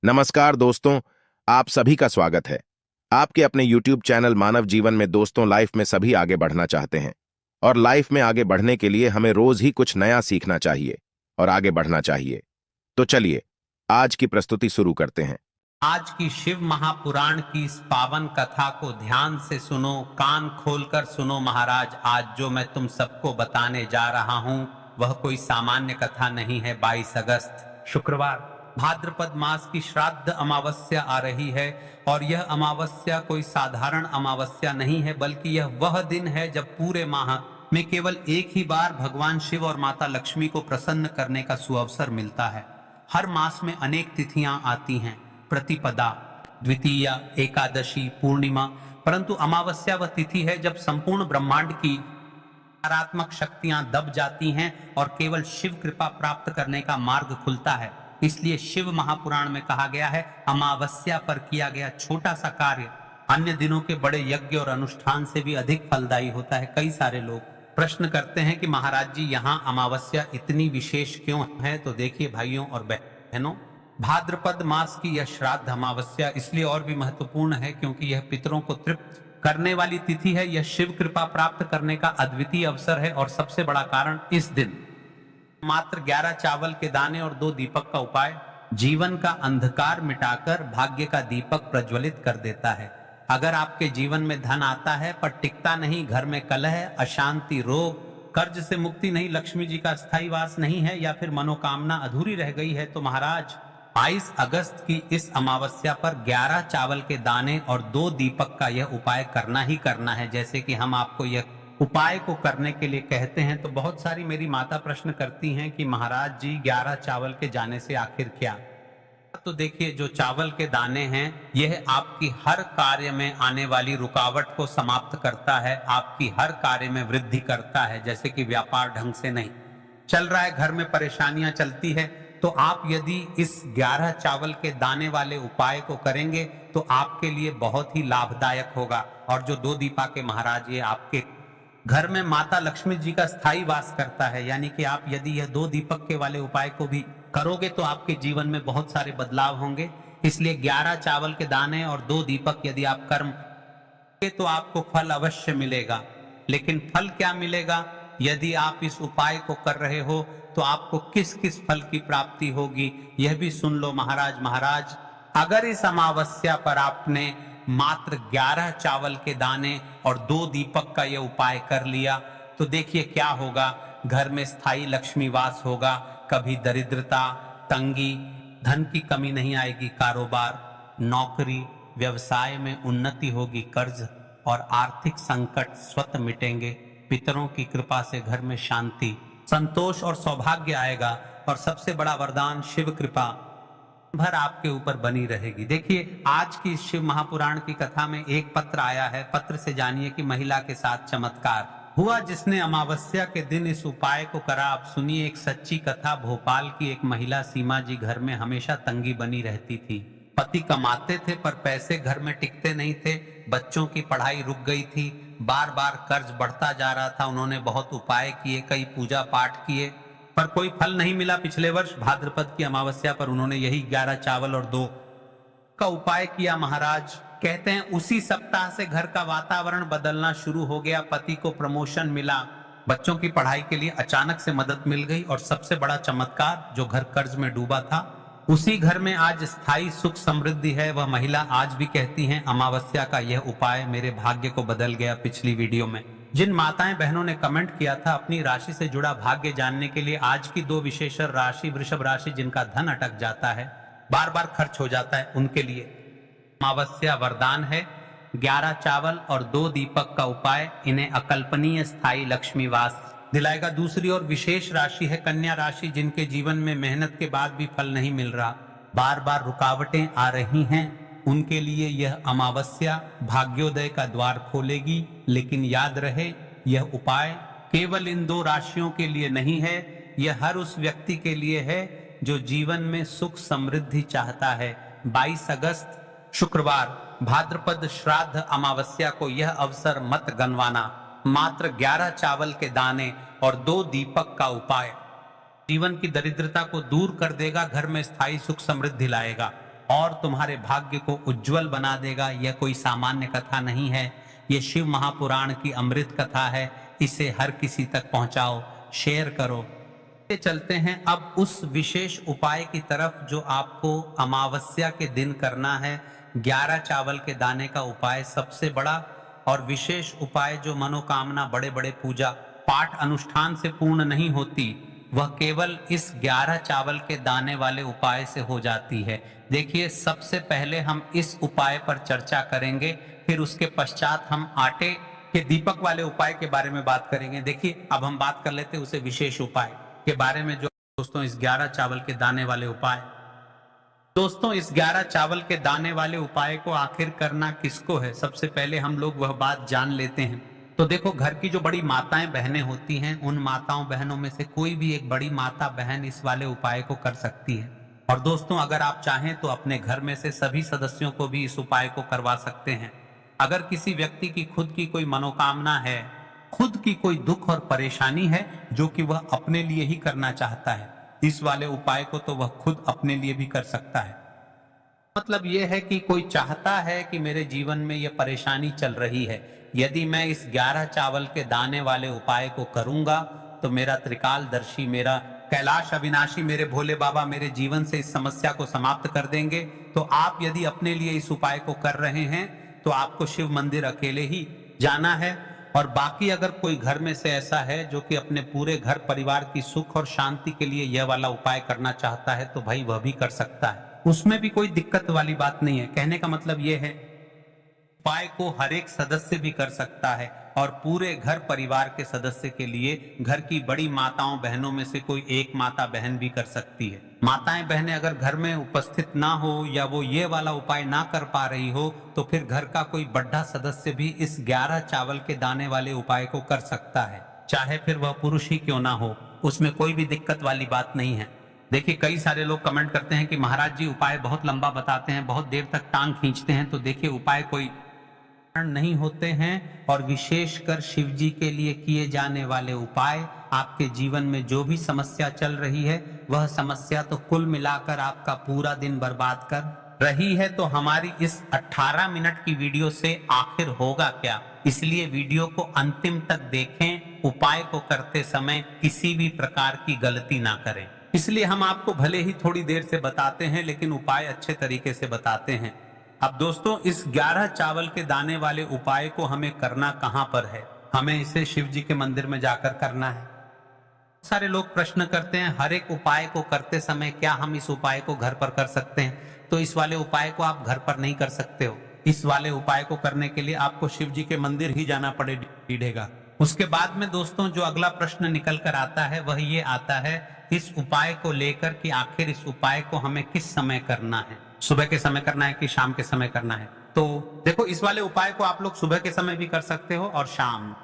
नमस्कार दोस्तों, आप सभी का स्वागत है। आपके अपने YouTube चैनल मानव जीवन में दोस्तों लाइफ में सभी आगे बढ़ना चाहते हैं और लाइफ में आगे बढ़ने के लिए हमें रोज ही कुछ नया सीखना चाहिए और आगे बढ़ना चाहिए। तो चलिए आज की प्रस्तुति शुरू करते हैं। आज की शिव महापुराण की इस पावन कथा को ध्यान से सुनो, कान खोलकर सुनो महाराज। आज जो मैं तुम सबको बताने जा रहा हूं वह कोई सामान्य कथा नहीं है। 22 अगस्त शुक्रवार भाद्रपद मास की श्राद्ध अमावस्या आ रही है और यह अमावस्या कोई साधारण अमावस्या नहीं है, बल्कि यह वह दिन है जब पूरे माह में केवल एक ही बार भगवान शिव और माता लक्ष्मी को प्रसन्न करने का सुअवसर मिलता है। हर मास में अनेक तिथियां आती हैं, प्रतिपदा, द्वितीया, एकादशी, पूर्णिमा, परंतु अमावस्या वह तिथि है जब संपूर्ण ब्रह्मांड की नकारात्मक शक्तियां दब जाती हैं और केवल शिव कृपा प्राप्त करने का मार्ग खुलता है। इसलिए शिव महापुराण में कहा गया है, अमावस्या पर किया गया छोटा सा कार्य अन्य दिनों के बड़े यज्ञ और अनुष्ठान से भी अधिक फलदायी होता है। कई सारे लोग प्रश्न करते हैं कि महाराज जी यहाँ अमावस्या इतनी विशेष क्यों है? तो देखिए भाइयों और बहनों, भाद्रपद मास की यह श्राद्ध अमावस्या इसलिए और भी महत्वपूर्ण है क्योंकि यह पितरों को तृप्त करने वाली तिथि है। यह शिव कृपा प्राप्त करने का अद्वितीय अवसर है और सबसे बड़ा कारण इस दिन मात्र 11 चावल के दाने और 2 दीपक का उपाय जीवन का अंधकार मिटाकर भाग्य का दीपक प्रज्वलित कर देता है। अगर आपके जीवन में धन आता है पर टिकता नहीं, घर में कलह, अशांति, रोग, कर्ज से मुक्ति नहीं, लक्ष्मी जी का स्थायी वास नहीं है या फिर मनोकामना अधूरी रह गई है, तो महाराज 22 अगस्त की इस अमावस्या पर 11 चावल के दाने और 2 दीपक का यह उपाय करना ही करना है। जैसे कि हम आपको यह उपाय को करने के लिए कहते हैं तो बहुत सारी मेरी माता प्रश्न करती हैं कि महाराज जी 11 चावल के जाने से आखिर क्या? तो देखिए, जो चावल के दाने हैं यह आपकी हर कार्य में आने वाली रुकावट को समाप्त करता है, आपकी हर कार्य में वृद्धि करता है। जैसे कि व्यापार ढंग से नहीं चल रहा है, घर में परेशानियां चलती है, तो आप यदि इस 11 चावल के दाने वाले उपाय को करेंगे तो आपके लिए बहुत ही लाभदायक होगा। और जो 2 दीपा के महाराज, ये आपके घर में माता लक्ष्मी जी का स्थायी वास करता है, यानी कि आप यदि यह 2 दीपक के वाले उपाय को भी करोगे तो आपके जीवन में बहुत सारे बदलाव होंगे। इसलिए 11 चावल के दाने और 2 दीपक यदि आप कर्म तो आपको फल अवश्य मिलेगा। लेकिन फल क्या मिलेगा? यदि आप इस उपाय को कर रहे हो तो आपको किस किस फल की प्राप्ति होगी यह भी सुन लो महाराज। अगर इस अमावस्या पर आपने मात्र 11 चावल के दाने और 2 दीपक का यह उपाय कर लिया तो देखिए क्या होगा। घर में स्थायी लक्ष्मी वास होगा, कभी दरिद्रता, तंगी, धन की कमी नहीं आएगी, कारोबार, नौकरी, व्यवसाय में उन्नति होगी, कर्ज और आर्थिक संकट स्वतः मिटेंगे। पितरों की कृपा से घर में शांति, संतोष और सौभाग्य आएगा और सबसे बड़ा वरदान शिव कृपा भर आपके ऊपर बनी रहेगी। देखिए, आज की शिव महापुराण की कथा में एक पत्र आया है। पत्र से जानिए कि महिला के साथ चमत्कार हुआ जिसने अमावस्या के दिन इस उपाय को करा। आप सुनिए एक सच्ची कथा। भोपाल की एक महिला सीमा जी, घर में हमेशा तंगी बनी रहती थी। पति कमाते थे पर पैसे घर में टिकते नहीं थे, बच्चों की पढ़ाई रुक गई थी, बार बार कर्ज बढ़ता जा रहा था। उन्होंने बहुत उपाय किए, कई पूजा पाठ किए पर कोई फल नहीं मिला। पिछले वर्ष भाद्रपद की अमावस्या पर उन्होंने यही 11 चावल और 2 का उपाय किया। महाराज कहते हैं उसी सप्ताह से घर का वातावरण बदलना शुरू हो गया। पति को प्रमोशन मिला, बच्चों की पढ़ाई के लिए अचानक से मदद मिल गई और सबसे बड़ा चमत्कार, जो घर कर्ज में डूबा था उसी घर में आज स्थायी सुख समृद्धि है। वह महिला आज भी कहती हैं अमावस्या का यह उपाय मेरे भाग्य को बदल गया। पिछली वीडियो में जिन माताएं बहनों ने कमेंट किया था अपनी राशि से जुड़ा भाग्य जानने के लिए, आज की 2 विशेषर राशि वृषभ राशि, जिनका धन अटक जाता है, बार बार खर्च हो जाता है, उनके लिए अमावस्या वरदान है। 11 चावल और 2 दीपक का उपाय इन्हें अकल्पनीय स्थायी लक्ष्मी वास दिलाएगा। दूसरी ओर विशेष राशि है कन्या राशि, जिनके जीवन में मेहनत के बाद भी फल नहीं मिल रहा, बार बार रुकावटें आ रही हैं, उनके लिए यह अमावस्या भाग्योदय का द्वार खोलेगी। लेकिन याद रहे, यह उपाय केवल इन 2 राशियों के लिए नहीं है, यह हर उस व्यक्ति के लिए है जो जीवन में सुख समृद्धि चाहता है। 22 अगस्त शुक्रवार भाद्रपद श्राद्ध अमावस्या को यह अवसर मत गंवाना। मात्र 11 चावल के दाने और 2 दीपक का उपाय जीवन की दरिद्रता को दूर कर देगा, घर में स्थायी सुख समृद्धि लाएगा। और तुम्हारे भाग्य को उज्जवल बना देगा। यह कोई सामान्य कथा नहीं है, ये शिव महापुराण की अमृत कथा है। इसे हर किसी तक पहुंचाओ, शेयर करो। चलते हैं अब उस विशेष उपाय की तरफ जो आपको अमावस्या के दिन करना है। 11 चावल के दाने का उपाय सबसे बड़ा और विशेष उपाय, जो मनोकामना बड़े बड़े पूजा पाठ अनुष्ठान से पूर्ण नहीं होती, वह केवल इस 11 चावल के दाने वाले उपाय से हो जाती है। देखिए, सबसे पहले हम इस उपाय पर चर्चा करेंगे, फिर उसके पश्चात हम आटे के दीपक वाले उपाय के बारे में बात करेंगे। देखिए, अब हम बात कर लेते हैं उसे विशेष उपाय के बारे में, जो दोस्तों इस 11 चावल के दाने वाले उपाय। दोस्तों, इस 11 चावल के दाने वाले उपाय को आखिर करना किसको है, सबसे पहले हम लोग वह बात जान लेते हैं। तो देखो, घर की जो बड़ी माताएं बहनें होती हैं, उन माताओं बहनों में से कोई भी एक बड़ी माता बहन इस वाले उपाय को कर सकती है। और दोस्तों, अगर आप चाहें तो अपने घर में से सभी सदस्यों को भी इस उपाय को करवा सकते हैं। अगर किसी व्यक्ति की खुद की कोई मनोकामना है, खुद की कोई दुख और परेशानी है जो कि वह अपने लिए ही करना चाहता है, इस वाले उपाय को तो वह खुद अपने लिए भी कर सकता है। मतलब यह है कि कोई चाहता है कि मेरे जीवन में यह परेशानी चल रही है, यदि मैं इस 11 चावल के दाने वाले उपाय को करूंगा तो मेरा त्रिकालदर्शी, मेरा कैलाश अविनाशी, मेरे भोले बाबा मेरे जीवन से इस समस्या को समाप्त कर देंगे। तो आप यदि अपने लिए इस उपाय को कर रहे हैं तो आपको शिव मंदिर अकेले ही जाना है। और बाकी अगर कोई घर में से ऐसा है जो कि अपने पूरे घर परिवार की सुख और शांति के लिए यह वाला उपाय करना चाहता है, तो भाई वह भी कर सकता है, उसमें भी कोई दिक्कत वाली बात नहीं है। कहने का मतलब यह है, उपाय को हर एक सदस्य भी कर सकता है और पूरे घर परिवार के सदस्य के लिए घर की बड़ी माताओं बहनों में से कोई एक माता बहन भी कर सकती है। माताएं बहनें अगर घर में उपस्थित ना हो या वो ये वाला उपाय ना कर पा रही हो, तो फिर घर का कोई बड़ा सदस्य भी इस 11 चावल के दाने वाले उपाय को कर सकता है, चाहे फिर वह पुरुष ही क्यों ना हो, उसमें कोई भी दिक्कत वाली बात नहीं है। देखिए, कई सारे लोग कमेंट करते हैं कि महाराज जी उपाय बहुत लंबा बताते हैं, बहुत देर तक टांग खींचते हैं। तो देखिए, उपाय कोई नहीं होते हैं और विशेषकर शिव जी के लिए किए जाने वाले उपाय आपके जीवन में जो भी समस्या चल रही है, वह समस्या तो कुल मिलाकर आपका पूरा दिन बर्बाद कर रही है। तो हमारी इस 18 मिनट की वीडियो से आखिर होगा क्या, इसलिए वीडियो को अंतिम तक देखें। उपाय को करते समय किसी भी प्रकार की गलती ना करें, इसलिए हम आपको भले ही थोड़ी देर से बताते हैं, लेकिन उपाय अच्छे तरीके से बताते हैं। अब दोस्तों, इस 11 चावल के दाने वाले उपाय को हमें करना कहां पर है, हमें इसे शिव जी के मंदिर में जाकर करना है। सारे लोग प्रश्न करते हैं, हर एक उपाय को करते समय क्या हम इस उपाय को घर पर कर सकते हैं? तो इस वाले उपाय को आप घर पर नहीं कर सकते हो। इस वाले उपाय को करने के लिए आपको शिव जी के मंदिर ही जाना पड़ेगा। उसके बाद में दोस्तों, जो अगला प्रश्न निकल कर आता है वह ये आता है इस उपाय को लेकर कि आखिर इस उपाय को हमें किस समय करना है, सुबह के समय करना है कि शाम के समय करना है। तो देखो, इस वाले उपाय को आप लोग सुबह के समय भी कर सकते हो और शाम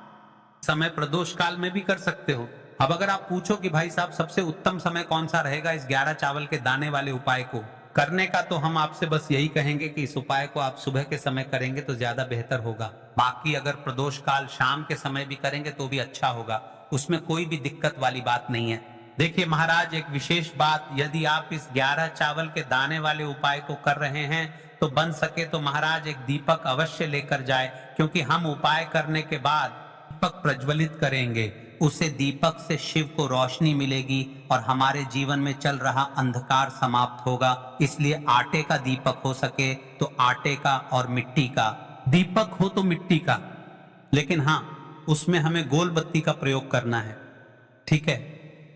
समय प्रदोष काल में भी कर सकते हो। अब अगर आप पूछो कि भाई साहब सबसे उत्तम समय कौन सा रहेगा इस 11 चावल के दाने वाले उपाय को करने का, तो हम आपसे बस यही कहेंगे कि इस उपाय को आप सुबह के समय करेंगे तो ज्यादा बेहतर होगा। बाकी अगर प्रदोष काल शाम के समय भी करेंगे तो भी अच्छा होगा, उसमें कोई भी दिक्कत वाली बात नहीं है। देखिए महाराज, एक विशेष बात, यदि आप इस 11 चावल के दाने वाले उपाय को कर रहे हैं तो बन सके तो महाराज एक दीपक अवश्य लेकर जाए, क्योंकि हम उपाय करने के बाद दीपक प्रज्वलित करेंगे, उसे दीपक से शिव को रोशनी मिलेगी और हमारे जीवन में चल रहा अंधकार समाप्त होगा। इसलिए आटे का दीपक हो सके तो आटे का, और मिट्टी का दीपक हो तो मिट्टी का, लेकिन हाँ, उसमें हमें गोल बत्ती का प्रयोग करना है, ठीक है।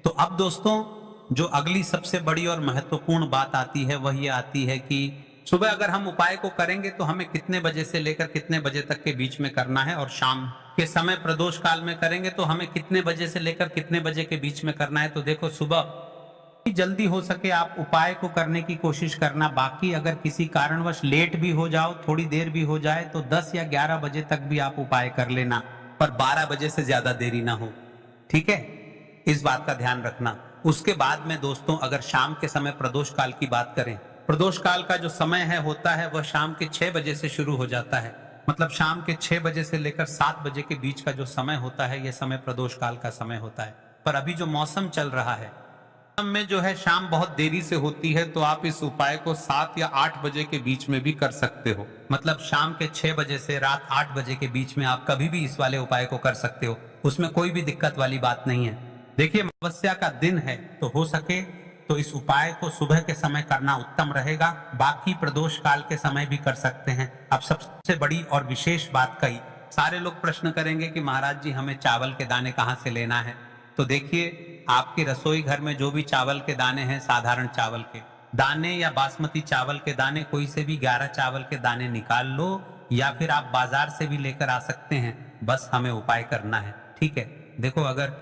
तो अब दोस्तों, जो अगली सबसे बड़ी और महत्वपूर्ण बात आती है वह ये आती है कि सुबह अगर हम उपाय को करेंगे तो हमें कितने बजे से लेकर कितने बजे तक के बीच में करना है, और शाम के समय प्रदोष काल में करेंगे तो हमें कितने बजे से लेकर कितने बजे के बीच में करना है। तो देखो, सुबह जल्दी हो सके आप उपाय को करने की कोशिश करना। बाकी अगर किसी कारणवश लेट भी हो जाओ, थोड़ी देर भी हो जाए, तो 10 या 11 बजे तक भी आप उपाय कर लेना, पर 12 बजे से ज्यादा देरी ना हो, ठीक है, इस बात का ध्यान रखना। उसके बाद में दोस्तों, अगर शाम के समय प्रदोष काल की बात करें, प्रदोष काल का जो समय है होता है वह शाम के 6 बजे से शुरू हो जाता है। मतलब शाम के 6 बजे से लेकर 7 बजे के बीच का जो समय होता है, यह समय प्रदोष काल का समय होता है। पर अभी जो मौसम चल रहा है में जो है शाम बहुत देरी से होती है, तो आप इस उपाय को 7 या 8 बजे के बीच में भी कर सकते हो। मतलब शाम के 6 बजे से रात 8 बजे के बीच में आप कभी भी इस वाले उपाय को कर सकते हो, उसमें कोई भी दिक्कत वाली बात नहीं है। देखिए, अमावस्या का दिन है, तो हो सके तो इस उपाय को सुबह के समय करना उत्तम रहेगा। बाकी प्रदोष काल के समय भी कर सकते हैं। अब सबसे बड़ी और विशेष बात कही, सारे लोग प्रश्न करेंगे कि महाराज जी हमें चावल के दाने कहाँ से लेना है। तो देखिए, आपके रसोई घर में जो भी चावल के दाने हैं, साधारण चावल के दाने या बासमती चावल के दाने, कोई से भी 11 चावल के दाने निकाल लो, या फिर आप बाजार से भी लेकर आ सकते हैं। बस हमें उपाय करना है, ठीक है। देखो, अगर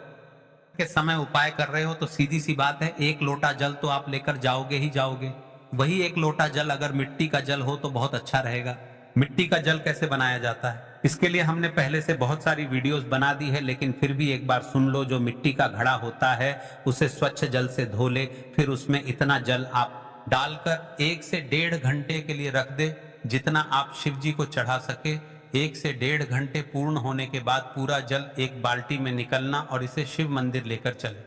के समय उपाय कर रहे हो तो सीधी सी बात है, 1 लोटा जल तो आप लेकर जाओगे ही जाओगे। वही 1 लोटा जल अगर मिट्टी का जल हो तो बहुत अच्छा रहेगा। मिट्टी का जल कैसे बनाया जाता है, इसके लिए हमने पहले से बहुत सारी वीडियोस बना दी है, लेकिन फिर भी एक बार सुन लो। जो मिट्टी का घड़ा होता है उसे स्वच्छ जल से धो ले, फिर उसमें इतना जल आप डालकर 1 से 1.5 घंटे के लिए रख दे, जितना आप शिव जी को चढ़ा सके। 1 से 1.5 घंटे पूर्ण होने के बाद पूरा जल एक बाल्टी में निकलना और इसे शिव मंदिर लेकर चले।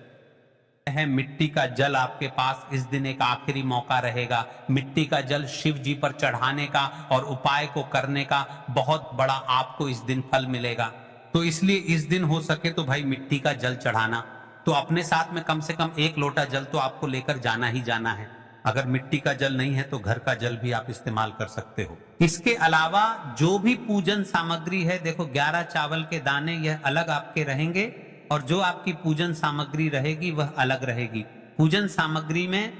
है मिट्टी का जल आपके पास इस दिन एक आखिरी मौका रहेगा। मिट्टी का जल शिव जी पर चढ़ाने का और उपाय को करने का बहुत बड़ा आपको इस दिन फल मिलेगा। तो इसलिए इस दिन हो सके तो भाई मिट्टी का जल चढ़ाना, तो अपने साथ में कम से कम 1 लोटा जल तो आपको लेकर जाना ही जाना है। अगर मिट्टी का जल नहीं है तो घर का जल भी आप इस्तेमाल कर सकते हो। इसके अलावा जो भी पूजन सामग्री है, देखो 11 चावल के दाने यह अलग आपके रहेंगे, और जो आपकी पूजन सामग्री रहेगी वह अलग रहेगी। पूजन सामग्री में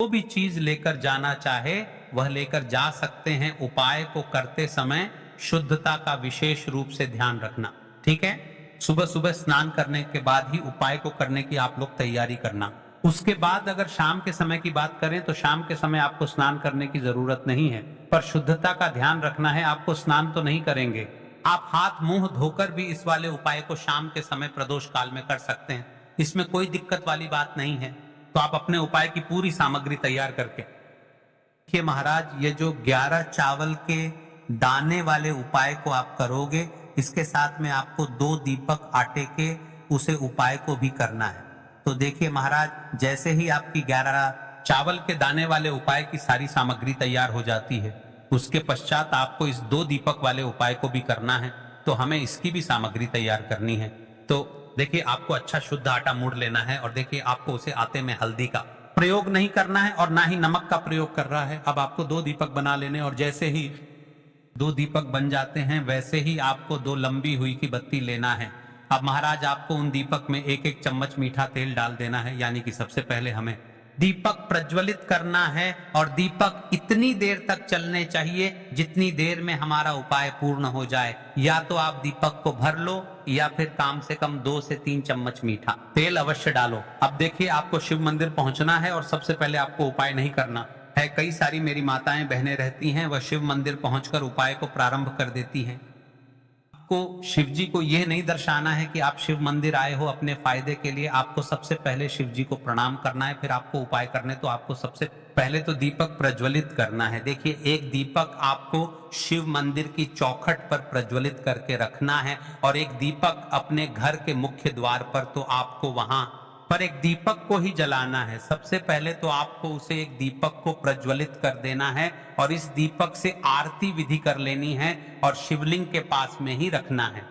जो भी चीज लेकर जाना चाहे वह लेकर जा सकते हैं। उपाय को करते समय शुद्धता का विशेष रूप से ध्यान रखना, ठीक है। सुबह सुबह स्नान करने के बाद ही उपाय को करने की आप लोग तैयारी करना। उसके बाद अगर शाम के समय की बात करें तो शाम के समय आपको स्नान करने की जरूरत नहीं है, पर शुद्धता का ध्यान रखना है। आपको स्नान तो नहीं करेंगे, आप हाथ मुंह धोकर भी इस वाले उपाय को शाम के समय प्रदोष काल में कर सकते हैं। इसमें कोई दिक्कत वाली बात नहीं है। तो आप अपने उपाय की पूरी सामग्री तैयार करके देखिए महाराज, ये जो 11 चावल के दाने वाले उपाय को आप करोगे, इसके साथ में आपको 2 दीपक आटे के उसे उपाय को भी करना है। तो देखिए महाराज, जैसे ही आपकी 11 चावल के दाने वाले उपाय की सारी सामग्री तैयार हो जाती है, उसके पश्चात आपको इस 2 दीपक वाले उपाय को भी करना है। तो हमें इसकी भी सामग्री तैयार करनी है। तो देखिए, आपको अच्छा शुद्ध आटा मूड़ लेना है, और देखिए आपको उसे आटे में हल्दी का प्रयोग नहीं करना है और ना ही नमक का प्रयोग कर रहा है। अब आपको 2 दीपक बना लेने, और जैसे ही 2 दीपक बन जाते हैं वैसे ही आपको 2 लंबी हुई की बत्ती लेना है। अब महाराज, आपको उन दीपक में 1-1 चम्मच मीठा तेल डाल देना है। यानी कि सबसे पहले हमें दीपक प्रज्वलित करना है, और दीपक इतनी देर तक चलने चाहिए जितनी देर में हमारा उपाय पूर्ण हो जाए। या तो आप दीपक को भर लो, या फिर कम से कम 2 से 3 चम्मच मीठा तेल अवश्य डालो। अब देखिए, आपको शिव मंदिर पहुंचना है और सबसे पहले आपको उपाय नहीं करना है। कई सारी मेरी माताएं बहनें रहती हैं, वह शिव मंदिर पहुंचकर उपाय को प्रारंभ कर देती हैं। आपको शिव जी को यह नहीं दर्शाना है कि आप शिव मंदिर आए हो अपने फायदे के लिए। आपको सबसे पहले शिव जी को प्रणाम करना है, फिर आपको उपाय करने। तो आपको सबसे पहले तो दीपक प्रज्वलित करना है। देखिए, 1 दीपक आपको शिव मंदिर की चौखट पर प्रज्वलित करके रखना है, और 1 दीपक अपने घर के मुख्य द्वार पर। तो आपको वहां पर 1 दीपक को ही जलाना है। सबसे पहले तो आपको उसे 1 दीपक को प्रज्वलित कर देना है, और इस दीपक से आरती विधि कर लेनी है और शिवलिंग के पास में ही रखना है।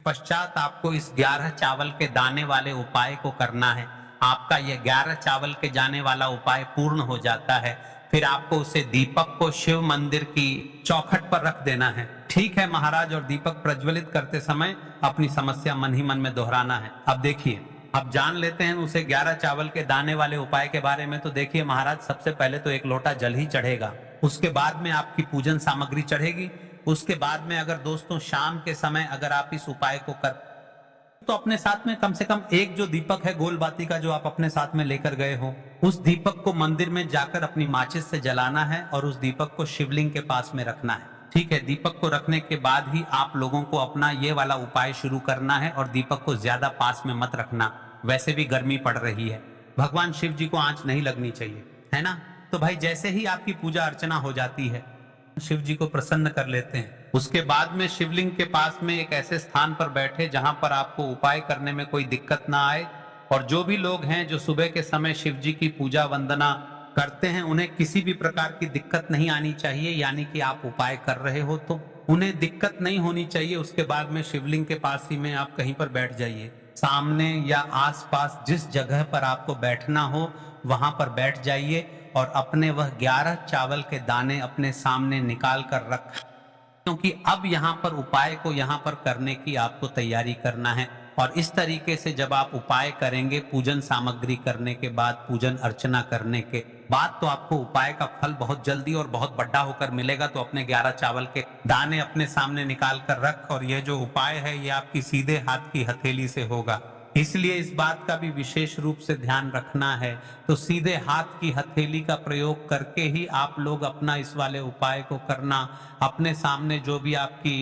पश्चात आपको इस 11 चावल के दाने वाले उपाय को करना है। आपका यह 11 चावल के जाने वाला उपाय पूर्ण हो जाता है, फिर आपको उसे दीपक को शिव मंदिर की चौखट पर रख देना है। ठीक है महाराज, और दीपक प्रज्वलित करते समय अपनी समस्या मन ही मन में दोहराना है। अब देखिए, अब जान लेते हैं उसे 11 चावल के दाने वाले उपाय के बारे में। तो देखिए महाराज, सबसे पहले तो 1 लोटा जल ही चढ़ेगा, उसके बाद में आपकी पूजन सामग्री चढ़ेगी। उसके बाद में अगर दोस्तों शाम के समय अगर आप इस उपाय को कर, तो अपने साथ में कम से कम 1 जो दीपक है गोल बाती का, जो आप अपने साथ में लेकर गए हो, उस दीपक को मंदिर में जाकर अपनी माचिस से जलाना है, और उस दीपक को शिवलिंग के पास में रखना है। ठीक है, दीपक को रखने के बाद ही आप लोगों को अपना ये वाला उपाय शुरू करना है, और दीपक को ज्यादा पास में मत रखना। वैसे भी गर्मी पड़ रही है, भगवान शिव जी को आंच नहीं लगनी चाहिए, है ना। तो भाई, जैसे ही आपकी पूजा अर्चना हो जाती है, शिव जी को प्रसन्न कर लेते हैं। उसके बाद में शिवलिंग के पास में एक ऐसे स्थान पर बैठे जहां पर आपको उपाय करने में कोई दिक्कत ना आए। और जो भी लोग हैं जो सुबह के समय शिव जी की पूजा वंदना करते हैं, उन्हें किसी भी प्रकार की दिक्कत नहीं आनी चाहिए। यानी कि आप उपाय कर रहे हो तो उन्हें दिक्कत नहीं होनी चाहिए। उसके बाद में शिवलिंग के पास ही में आप कहीं पर बैठ जाइए, सामने या आसपास जिस जगह पर आपको बैठना हो वहां पर बैठ जाइए और अपने वह 11 चावल के दाने अपने सामने निकाल कर रख, क्योंकि अब यहाँ पर उपाय को यहाँ पर करने की आपको तैयारी करना है। और इस तरीके से जब आप उपाय करेंगे, पूजन सामग्री करने के बाद, पूजन अर्चना करने के बाद, तो आपको उपाय का फल बहुत जल्दी और बहुत बड़ा होकर मिलेगा। तो अपने 11 चावल के दाने अपने सामने निकाल कर रख, और यह जो उपाय है ये आपकी सीधे हाथ की हथेली से होगा, इसलिए इस बात का भी विशेष रूप से ध्यान रखना है। तो सीधे हाथ की हथेली का प्रयोग करके ही आप लोग अपना इस वाले उपाय को करना। अपने सामने जो भी आपकी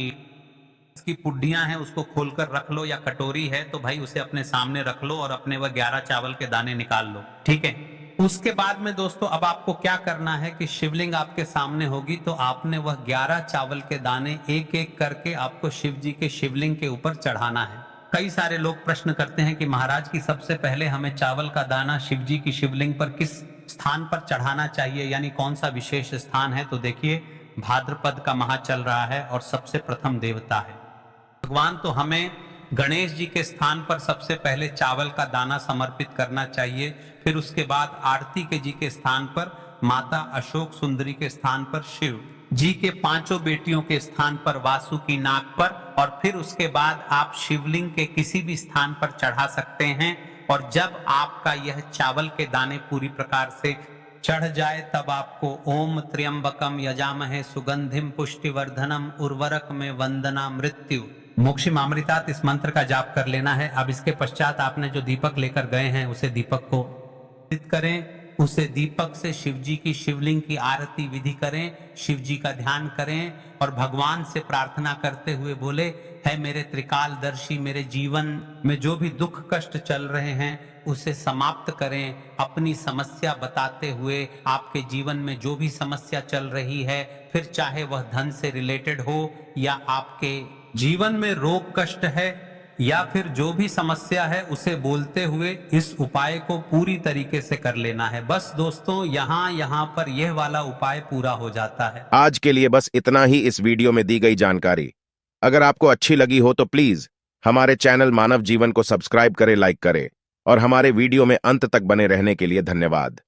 इसकी पुड्डियां हैं उसको खोलकर रख लो, या कटोरी है तो भाई उसे अपने सामने रख लो और अपने वह 11 चावल के दाने निकाल लो, ठीक है। उसके बाद में दोस्तों अब आपको क्या करना है कि शिवलिंग आपके सामने होगी, तो आपने वह 11 चावल के दाने एक एक करके आपको शिव जी के शिवलिंग के ऊपर चढ़ाना है। कई सारे लोग प्रश्न करते हैं कि महाराज की सबसे पहले हमें चावल का दाना शिव जी की शिवलिंग पर किस स्थान पर चढ़ाना चाहिए, यानी कौन सा विशेष स्थान है। तो देखिए, भाद्रपद का माह चल रहा है और सबसे प्रथम देवता है भगवान, तो हमें गणेश जी के स्थान पर सबसे पहले चावल का दाना समर्पित करना चाहिए। फिर उसके बाद आरती के जी के स्थान पर, माता अशोक सुंदरी के स्थान पर शिव जी के 5 बेटियों के स्थान पर वासुकी नाग पर, और फिर उसके बाद आप शिवलिंग के किसी भी स्थान पर चढ़ा सकते हैं। और जब आपका यह चावल के दाने पूरी प्रकार से चढ़ जाए तब आपको ओम त्र्यंबकम यजामहे सुगंधिम पुष्टिवर्धनम उर्वरक में वंदना मृत्यु मोक्षिमामृतात्, इस मंत्र का जाप कर लेना है। अब इसके पश्चात आपने जो दीपक लेकर गए हैं उसे दीपक को करें, उसे दीपक से शिव जी की शिवलिंग की आरती विधि करें, शिव जी का ध्यान करें और भगवान से प्रार्थना करते हुए बोले, है मेरे त्रिकालदर्शी, मेरे जीवन में जो भी दुख कष्ट चल रहे हैं उसे समाप्त करें। अपनी समस्या बताते हुए, आपके जीवन में जो भी समस्या चल रही है, फिर चाहे वह धन से रिलेटेड हो या आपके जीवन में रोग कष्ट है या फिर जो भी समस्या है, उसे बोलते हुए इस उपाय को पूरी तरीके से कर लेना है। बस दोस्तों, यहाँ पर यह वाला उपाय पूरा हो जाता है। आज के लिए बस इतना ही इस वीडियो में दी गई जानकारी। अगर आपको अच्छी लगी हो तो प्लीज हमारे चैनल मानव जीवन को सब्सक्राइब करें, लाइक करें और हमारे वीडियो में अंत तक बने रहने के लिए धन्यवाद।